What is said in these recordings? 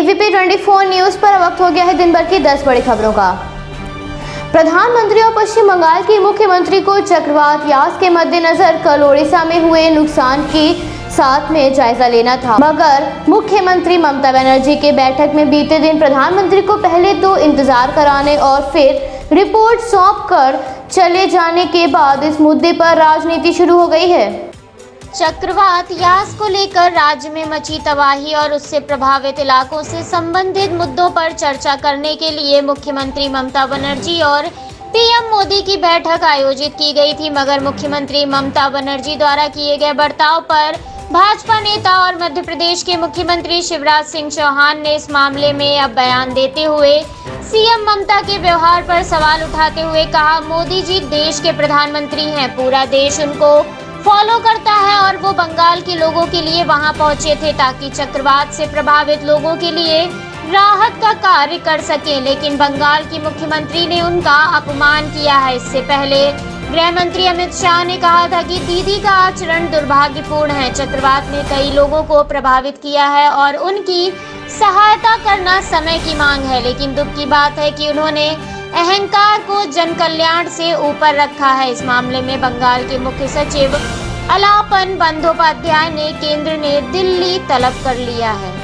ABP 24 news पर वक्त हो गया है दिन भर की 10 बड़ी खबरों का। प्रधानमंत्री और पश्चिम बंगाल की मुख्यमंत्री को चक्रवात यास के मद्देनजर कल ओडिशा में हुए नुकसान की साथ में जायजा लेना था, मगर मुख्यमंत्री ममता बनर्जी के बैठक में बीते दिन प्रधानमंत्री को पहले तो इंतजार कराने और फिर रिपोर्ट सौंप कर चले जाने के बाद इस मुद्दे पर राजनीति शुरू हो गई है। चक्रवात यास को लेकर राज्य में मची तबाही और उससे प्रभावित इलाकों से संबंधित मुद्दों पर चर्चा करने के लिए मुख्यमंत्री ममता बनर्जी और पीएम मोदी की बैठक आयोजित की गई थी, मगर मुख्यमंत्री ममता बनर्जी द्वारा किए गए बर्ताव पर भाजपा नेता और मध्य प्रदेश के मुख्यमंत्री शिवराज सिंह चौहान ने इस मामले में अब बयान देते हुए सीएम ममता के व्यवहार पर सवाल उठाते हुए कहा, मोदी जी देश के प्रधानमंत्री हैं, पूरा देश उनको फॉलो करता है और वो बंगाल के लोगों के लिए वहां पहुंचे थे ताकि चक्रवात से प्रभावित लोगों के लिए राहत का कार्य कर सकें, लेकिन बंगाल की मुख्यमंत्री ने उनका अपमान किया है। इससे पहले गृह मंत्री अमित शाह ने कहा था कि दीदी का आचरण दुर्भाग्यपूर्ण है। चक्रवात ने कई लोगों को प्रभावित किया है और उनकी सहायता करना समय की मांग है, लेकिन दुख की बात है कि उन्होंने अहंकार को जन कल्याण से ऊपर रखा है। इस मामले में बंगाल के मुख्य सचिव अलापन बंदोपाध्याय ने केंद्र ने दिल्ली तलब कर लिया है।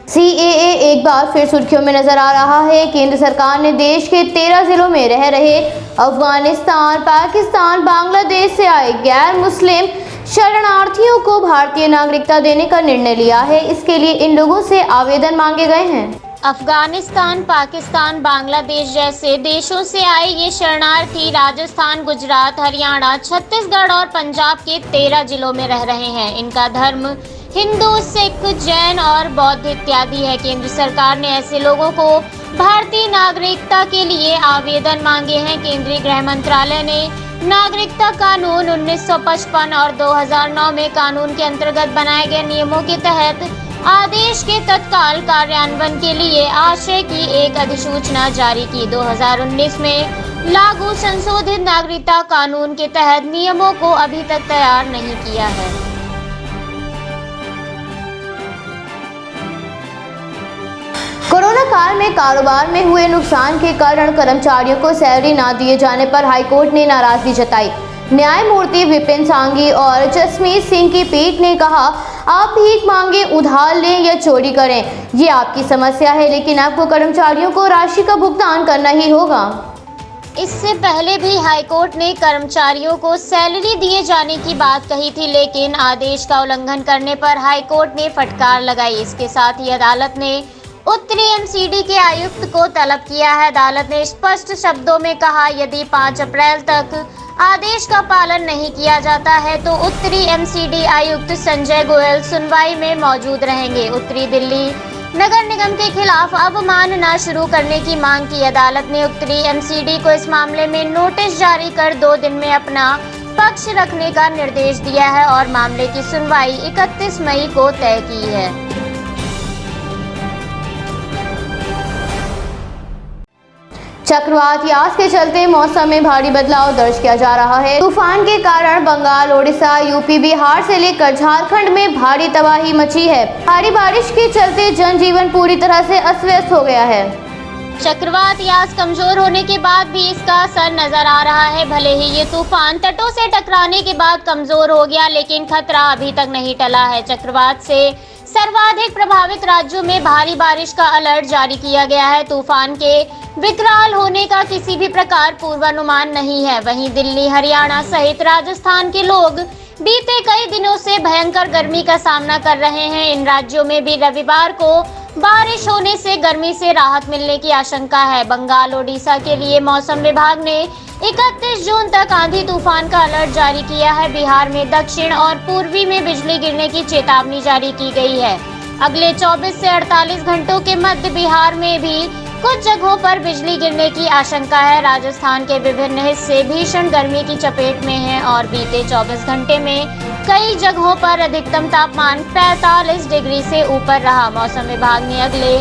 सीएए एक बार फिर सुर्खियों में नजर आ रहा है। केंद्र सरकार ने देश के 13 जिलों में रह रहे अफगानिस्तान, पाकिस्तान, बांग्लादेश से आए गैर मुस्लिम शरणार्थियों को भारतीय नागरिकता देने का निर्णय लिया है। इसके लिए इन लोगों से आवेदन मांगे गए हैं। अफगानिस्तान, पाकिस्तान, बांग्लादेश जैसे देशों से आए ये शरणार्थी राजस्थान, गुजरात, हरियाणा, छत्तीसगढ़ और पंजाब के 13 जिलों में रह रहे हैं। इनका धर्म हिंदू, सिख, जैन और बौद्ध इत्यादि है। केंद्र सरकार ने ऐसे लोगों को भारतीय नागरिकता के लिए आवेदन मांगे हैं। केंद्रीय गृह मंत्रालय ने नागरिकता कानून 1955 और 2009 में कानून के अंतर्गत बनाए गए नियमों के तहत आदेश के तत्काल कार्यान्वयन के लिए आशय की एक अधिसूचना जारी की। 2019 में लागू संशोधित नागरिकता कानून के तहत नियमों को अभी तक तैयार नहीं किया है। कोरोना काल में कारोबार में हुए नुकसान के कारण कर्मचारियों को सैलरी न दिए जाने पर हाईकोर्ट ने नाराजगी जताई। न्यायमूर्ति विपिन सांघी और जसमीत सिंह की पीठ ने कहा, आप भीख मांगे, उधार लें या चोरी करें, ये आपकी समस्या है, लेकिन आपको कर्मचारियों को राशि का भुगतान करना ही होगा। इससे पहले भी हाईकोर्ट ने कर्मचारियों को सैलरी दिए जाने की बात कही थी, लेकिन आदेश का उल्लंघन करने पर हाईकोर्ट ने फटकार लगाई। इसके साथ ही अदालत ने उत्तरी एमसीडी के आयुक्त को तलब किया है। अदालत ने स्पष्ट शब्दों में कहा, यदि 5 अप्रैल तक आदेश का पालन नहीं किया जाता है तो उत्तरी एमसीडी आयुक्त संजय गोयल सुनवाई में मौजूद रहेंगे। उत्तरी दिल्ली नगर निगम के खिलाफ अवमानना शुरू करने की मांग की। अदालत ने उत्तरी एमसीडी को इस मामले में नोटिस जारी कर 2 दिन में अपना पक्ष रखने का निर्देश दिया है और मामले की सुनवाई 31 मई को तय की है। चक्रवात यास के चलते मौसम में भारी बदलाव दर्ज किया जा रहा है। तूफान के कारण बंगाल, ओडिशा, यूपी, बिहार से लेकर झारखंड में भारी तबाही मची है। भारी बारिश के चलते जनजीवन पूरी तरह से अस्त व्यस्त हो गया है। चक्रवात यास कमजोर होने के बाद भी इसका असर नजर आ रहा है। भले ही ये तूफान तटों से टकराने के बाद कमजोर हो गया, लेकिन खतरा अभी तक नहीं टला है। चक्रवात से सर्वाधिक प्रभावित राज्यों में भारी बारिश का अलर्ट जारी किया गया है। तूफान के विकराल होने का किसी भी प्रकार पूर्वानुमान नहीं है। वहीं दिल्ली, हरियाणा सहित राजस्थान के लोग बीते कई दिनों से भयंकर गर्मी का सामना कर रहे हैं। इन राज्यों में भी रविवार को बारिश होने से गर्मी से राहत मिलने की आशंका है। बंगाल, ओडिशा के लिए मौसम विभाग ने 31 जून तक आंधी तूफान का अलर्ट जारी किया है। बिहार में दक्षिण और पूर्वी में बिजली गिरने की चेतावनी जारी की गई है। अगले 24 से 48 घंटों के मध्य बिहार में भी कुछ जगहों पर बिजली गिरने की आशंका है। राजस्थान के विभिन्न हिस्से भीषण गर्मी की चपेट में हैं और बीते 24 घंटे में कई जगहों पर अधिकतम तापमान 45 डिग्री से ऊपर रहा। मौसम विभाग ने अगले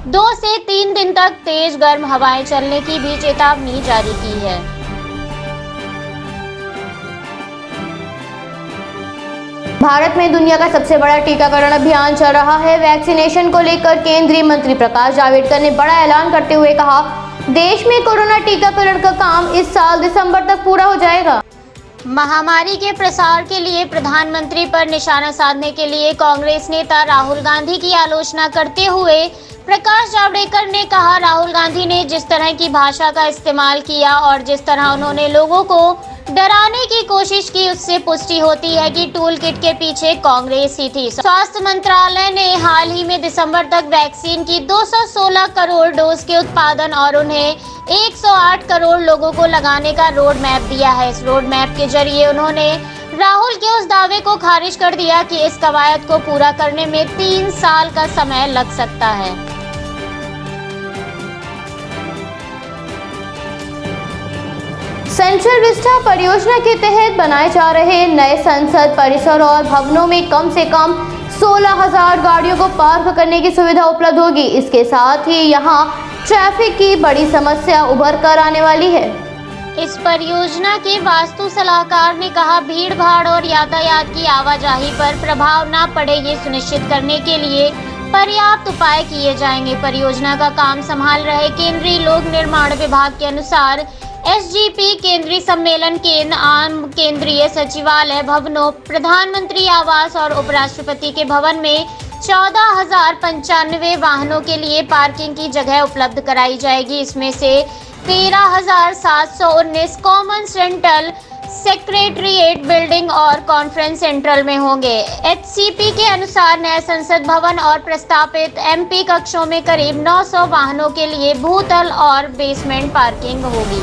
2 से 3 दिन तक तेज गर्म हवाएं चलने की भी चेतावनी जारी की है। भारत में दुनिया का सबसे बड़ा टीकाकरण अभियान चल रहा है। वैक्सीनेशन को लेकर केंद्रीय मंत्री प्रकाश जावड़ेकर ने बड़ा ऐलान करते हुए कहा, देश में कोरोना टीकाकरण का काम इस साल दिसंबर तक पूरा हो जाएगा। महामारी के प्रसार के लिए प्रधानमंत्री पर निशाना साधने के लिए कांग्रेस नेता राहुल गांधी की आलोचना करते हुए प्रकाश जावड़ेकर ने कहा, राहुल गांधी ने जिस तरह की भाषा का इस्तेमाल किया और जिस तरह उन्होंने लोगों को डराने की कोशिश की, उससे पुष्टि होती है कि टूल किट के पीछे कांग्रेस ही थी। स्वास्थ्य मंत्रालय ने हाल ही में दिसंबर तक वैक्सीन की 216 करोड़ डोज के उत्पादन और उन्हें 108 करोड़ लोगों को लगाने का रोड मैप दिया है। इस रोड मैप के जरिए उन्होंने राहुल के उस दावे को खारिज कर दिया कि इस कवायद को पूरा करने में 3 साल का समय लग सकता है। सेंट्रल विस्टा परियोजना के तहत बनाए जा रहे नए संसद परिसर और भवनों में कम से कम 16,000 गाड़ियों को पार्क करने की सुविधा उपलब्ध होगी। इसके साथ ही यहां ट्रैफिक की बड़ी समस्या उभर कर आने वाली है। इस परियोजना के वास्तु सलाहकार ने कहा, भीड़ भाड़ और यातायात की आवाजाही पर प्रभाव न पड़े, ये सुनिश्चित करने के लिए पर्याप्त उपाय किए जाएंगे। परियोजना का काम संभाल रहे केंद्रीय लोक निर्माण विभाग के अनुसार एसजीपी, केंद्रीय सम्मेलन केंद्र, आम केंद्रीय सचिवालय भवनों, प्रधानमंत्री आवास और उपराष्ट्रपति के भवन में 14,095 वाहनों के लिए पार्किंग की जगह उपलब्ध कराई जाएगी। इसमें से 13,719 कॉमन सेंट्रल सेक्रेटरीट बिल्डिंग और कॉन्फ्रेंस सेंट्रल में होंगे। एचसीपी के अनुसार नए संसद भवन और प्रस्तावित एमपी कक्षों में करीब 900 वाहनों के लिए भूतल और बेसमेंट पार्किंग होगी।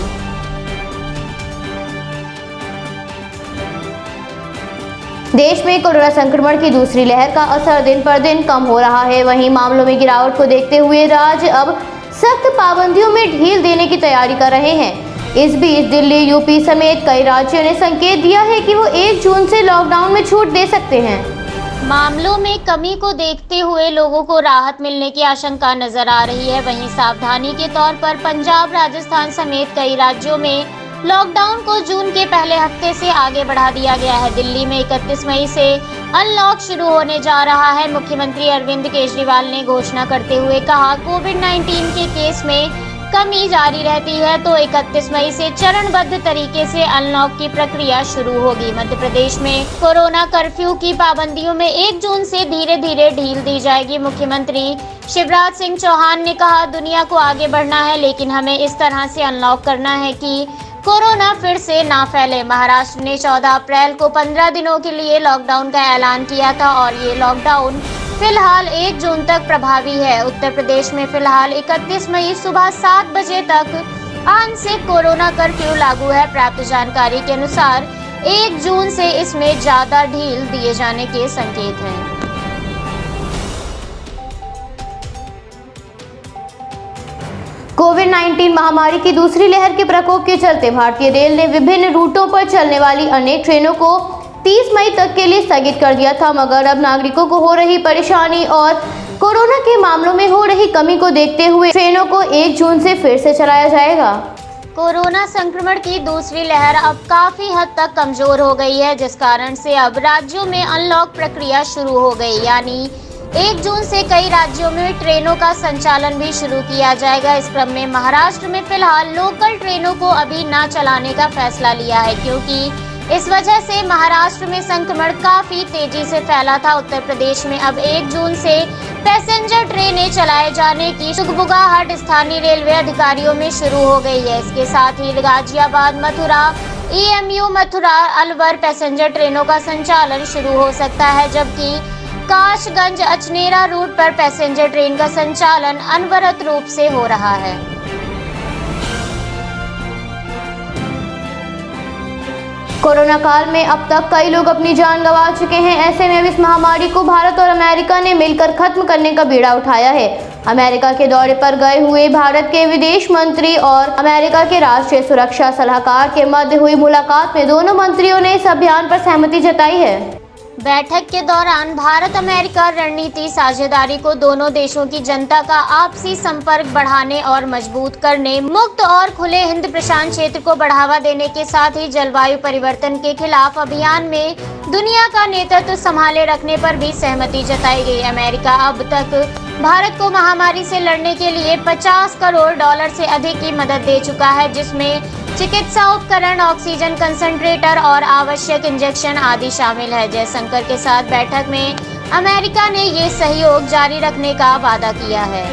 देश में कोरोना संक्रमण की दूसरी लहर का असर दिन पर दिन कम हो रहा है। वहीं मामलों में गिरावट को देखते हुए राज्य अब सख्त पाबंदियों में ढील देने की तैयारी कर रहे हैं। इस बीच दिल्ली, यूपी समेत कई राज्यों ने संकेत दिया है कि वो 1 जून से लॉकडाउन में छूट दे सकते हैं। मामलों में कमी को देखते हुए लोगों को राहत मिलने की आशंका नजर आ रही है। वहीं सावधानी के तौर पर पंजाब, राजस्थान समेत कई राज्यों में लॉकडाउन को जून के पहले हफ्ते से आगे बढ़ा दिया गया है। दिल्ली में 31 मई से अनलॉक शुरू होने जा रहा है। मुख्यमंत्री अरविंद केजरीवाल ने घोषणा करते हुए कहा, कोविड-19 के केस में कमी जारी रहती है तो 31 मई से चरणबद्ध तरीके से अनलॉक की प्रक्रिया शुरू होगी। मध्य प्रदेश में कोरोना कर्फ्यू की पाबंदियों में 1 जून से धीरे धीरे ढील दी जाएगी। मुख्यमंत्री शिवराज सिंह चौहान ने कहा, दुनिया को आगे बढ़ना है, लेकिन हमें इस तरह से अनलॉक करना है कि कोरोना फिर से ना फैले। महाराष्ट्र ने 14 अप्रैल को 15 दिनों के लिए लॉकडाउन का ऐलान किया था और ये लॉकडाउन फिलहाल 1 जून तक प्रभावी है। उत्तर प्रदेश में फिलहाल 31 मई सुबह 7 बजे तक आंशिक कोरोना कर्फ्यू लागू है। प्राप्त जानकारी के अनुसार 1 जून से इसमें ज्यादा ढील दिए जाने के संकेत हैं। कोविड-19 महामारी की दूसरी लहर के प्रकोप के चलते भारतीय रेल ने विभिन्न रूटों पर चलने वाली अनेक ट्रेनों को 30 मई तक के लिए स्थगित कर दिया था, मगर अब नागरिकों को हो रही परेशानी और कोरोना के मामलों में हो रही कमी को देखते हुए ट्रेनों को 1 जून से फिर से चलाया जाएगा। कोरोना संक्रमण की दूसरी लहर अब काफी हद तक कमजोर हो गई है, जिस कारण से अब राज्यों में अनलॉक प्रक्रिया शुरू हो गई। यानी 1 जून से कई राज्यों में ट्रेनों का संचालन भी शुरू किया जाएगा। इस क्रम में महाराष्ट्र में फिलहाल लोकल ट्रेनों को अभी न चलाने का फैसला लिया है, क्योंकि इस वजह से महाराष्ट्र में संक्रमण काफी तेजी से फैला था। उत्तर प्रदेश में अब 1 जून से पैसेंजर ट्रेनें चलाए जाने की सुगबुगाहट स्थानीय रेलवे अधिकारियों में शुरू हो गई है। इसके साथ ही गाजियाबाद, मथुरा, EMU मथुरा, अलवर पैसेंजर ट्रेनों का संचालन शुरू हो सकता है, जबकि काशगंज अचनेरा रूट पर पैसेंजर ट्रेन का संचालन अनवरत रूप से हो रहा है। कोरोना काल में अब तक कई लोग अपनी जान गंवा चुके हैं। ऐसे में अब इस महामारी को भारत और अमेरिका ने मिलकर खत्म करने का बीड़ा उठाया है। अमेरिका के दौरे पर गए हुए भारत के विदेश मंत्री और अमेरिका के राष्ट्रीय सुरक्षा सलाहकार के मध्य हुई मुलाकात में दोनों मंत्रियों ने इस अभियान पर सहमति जताई है। बैठक के दौरान भारत अमेरिका रणनीति साझेदारी को दोनों देशों की जनता का आपसी संपर्क बढ़ाने और मजबूत करने, मुक्त और खुले हिंद प्रशांत क्षेत्र को बढ़ावा देने के साथ ही जलवायु परिवर्तन के खिलाफ अभियान में दुनिया का नेतृत्व संभाले रखने पर भी सहमति जताई गई। अमेरिका अब तक भारत को महामारी से लड़ने के लिए $50 करोड़ से अधिक की मदद दे चुका है, जिसमें चिकित्सा उपकरण, ऑक्सीजन कंसंट्रेटर और आवश्यक इंजेक्शन आदि शामिल है। जयशंकर के साथ बैठक में अमेरिका ने ये सहयोग जारी रखने का वादा किया है।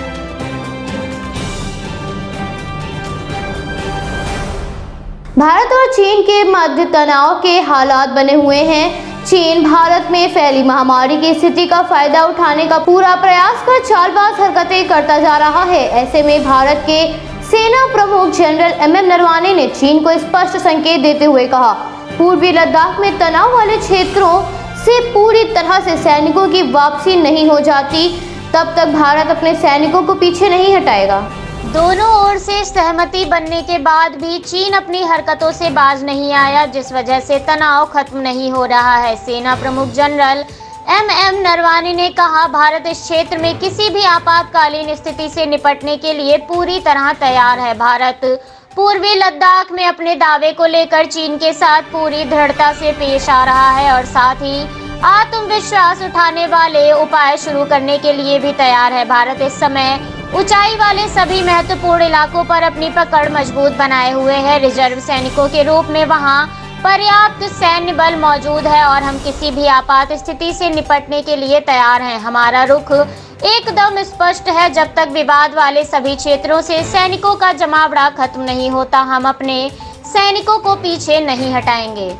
भारत और चीन के मध्य तनाव के हालात बने हुए हैं। चीन भारत में फैली महामारी की स्थिति का फायदा उठाने का पूरा प्रयास कर चालबाज हरकतें करता जा रहा है। ऐसे में भारत के सेना प्रमुख जनरल MM नरवाने ने चीन को स्पष्ट संकेत देते हुए कहा, पूर्वी लद्दाख में तनाव वाले क्षेत्रों से पूरी तरह से सैनिकों की वापसी नहीं हो जाती, तब तक भारत अपने सैनिकों को पीछे नहीं हटाएगा। दोनों ओर से सहमति बनने के बाद भी चीन अपनी हरकतों से बाज नहीं आया, जिस वजह से तनाव खत्म नहीं हो रहा है। सेना प्रमुख जनरल MM नरवाने ने कहा, भारत इस क्षेत्र में किसी भी आपातकालीन स्थिति से निपटने के लिए पूरी तरह तैयार है। भारत पूर्वी लद्दाख में अपने दावे को लेकर चीन के साथ पूरी दृढ़ता से पेश आ रहा है और साथ ही आत्मविश्वास उठाने वाले उपाय शुरू करने के लिए भी तैयार है। भारत इस समय ऊंचाई वाले सभी महत्वपूर्ण इलाकों पर अपनी पकड़ मजबूत बनाए हुए है। रिजर्व सैनिकों के रूप में वहां पर्याप्त सैन्य बल मौजूद है और हम किसी भी आपात स्थिति से निपटने के लिए तैयार हैं। हमारा रुख एकदम स्पष्ट है, जब तक विवाद वाले सभी क्षेत्रों से सैनिकों का जमावड़ा खत्म नहीं होता, हम अपने सैनिकों को पीछे नहीं हटाएंगे।